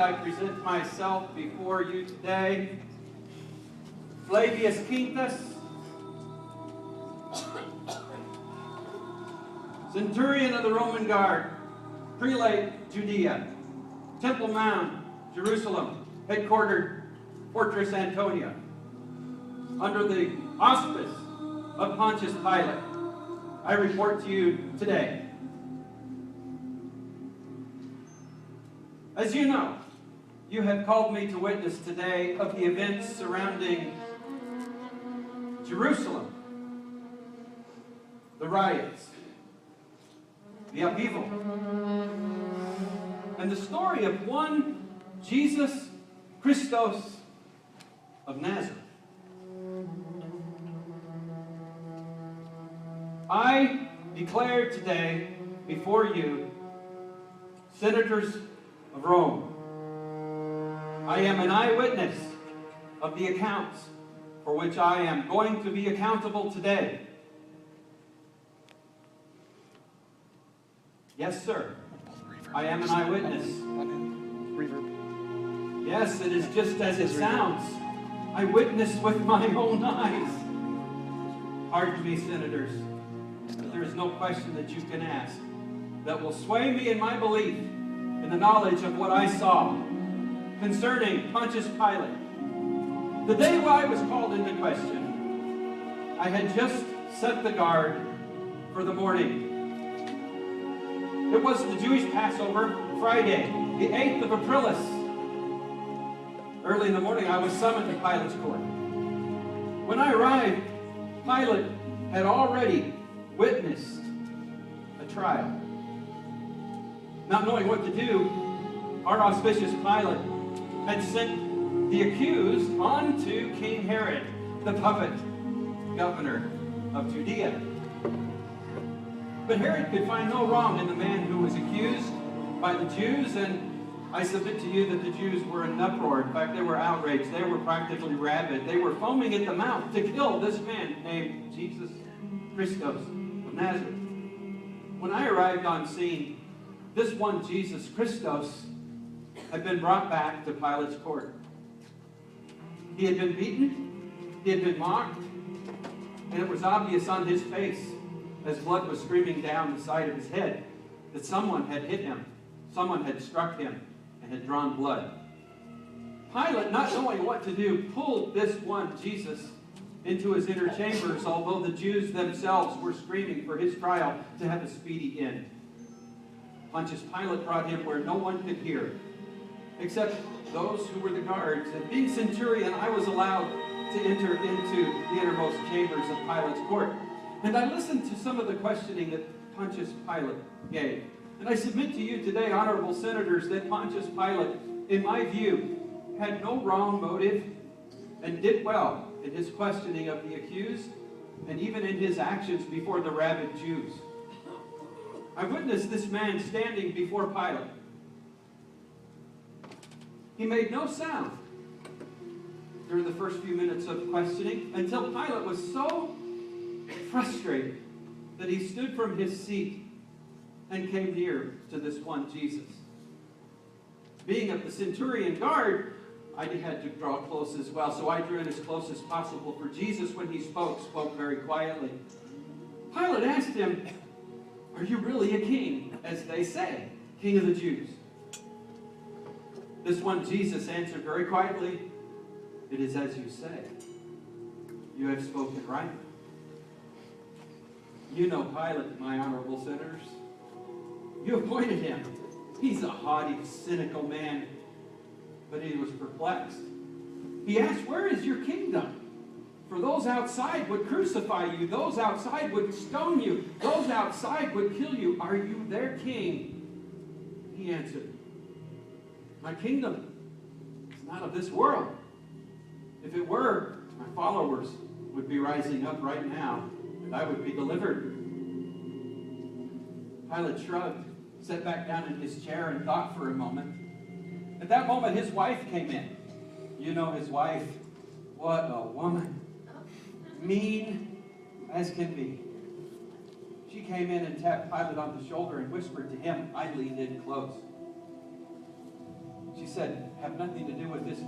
I present myself before you today, Flavius Quintus, Centurion of the Roman Guard, Prelate, Judea, Temple Mount, Jerusalem, headquartered Fortress Antonia, under the auspice of Pontius Pilate, I report to you today. As you know, you have called me to witness today of the events surrounding Jerusalem, the riots, the upheaval, and the story of one Jesus Christos of Nazareth. I declare today before you, senators of Rome, I am an eyewitness of the accounts for which I am going to be accountable today. Yes, sir, I am an eyewitness. Yes, it is just as it sounds. I witnessed with my own eyes. Pardon me, senators, but there is no question that you can ask that will sway me in my belief in the knowledge of what I saw concerning Pontius Pilate. The day when I was called into question, I had just set the guard for the morning. It was the Jewish Passover, Friday, the 8th of Aprilis. Early in the morning, I was summoned to Pilate's court. When I arrived, Pilate had already witnessed a trial. Not knowing what to do, our auspicious Pilate had sent the accused on to King Herod, the puppet governor of Judea. But Herod could find no wrong in the man who was accused by the Jews, and I submit to you that the Jews were in an uproar. In fact, they were outraged. They were practically rabid. They were foaming at the mouth to kill this man named Jesus Christos of Nazareth. When I arrived on scene, this one Jesus Christos had been brought back to Pilate's court. He had been beaten, he had been mocked, and it was obvious on his face, as blood was streaming down the side of his head, that someone had hit him, someone had struck him, and had drawn blood. Pilate, not knowing what to do, pulled this one Jesus into his inner chambers, although the Jews themselves were screaming for his trial to have a speedy end. Pontius Pilate brought him where no one could hear, except those who were the guards. And being centurion, I was allowed to enter into the innermost chambers of Pilate's court. And I listened to some of the questioning that Pontius Pilate gave. And I submit to you today, honorable senators, that Pontius Pilate, in my view, had no wrong motive and did well in his questioning of the accused and even in his actions before the rabid Jews. I witnessed this man standing before Pilate. He made no sound during the first few minutes of questioning until Pilate was so frustrated that he stood from his seat and came near to this one Jesus. Being of the centurion guard, I had to draw close as well, so I drew in as close as possible, for Jesus, when he spoke very quietly. Pilate asked him, "Are you really a king, as they say, king of the Jews?" This one Jesus answered very quietly, "It is as you say. You have spoken right." You know Pilate, my honorable senators. You appointed him. He's a haughty, cynical man. But he was perplexed. He asked, "Where is your kingdom? For those outside would crucify you. Those outside would stone you. Those outside would kill you. Are you their king?" He answered, "My kingdom is not of this world. If it were, my followers would be rising up right now, and I would be delivered." Pilate shrugged, sat back down in his chair, and thought for a moment. At that moment, his wife came in. You know his wife. What a woman. Mean as can be. She came in and tapped Pilate on the shoulder and whispered to him. I leaned in close. She said, have nothing to do with this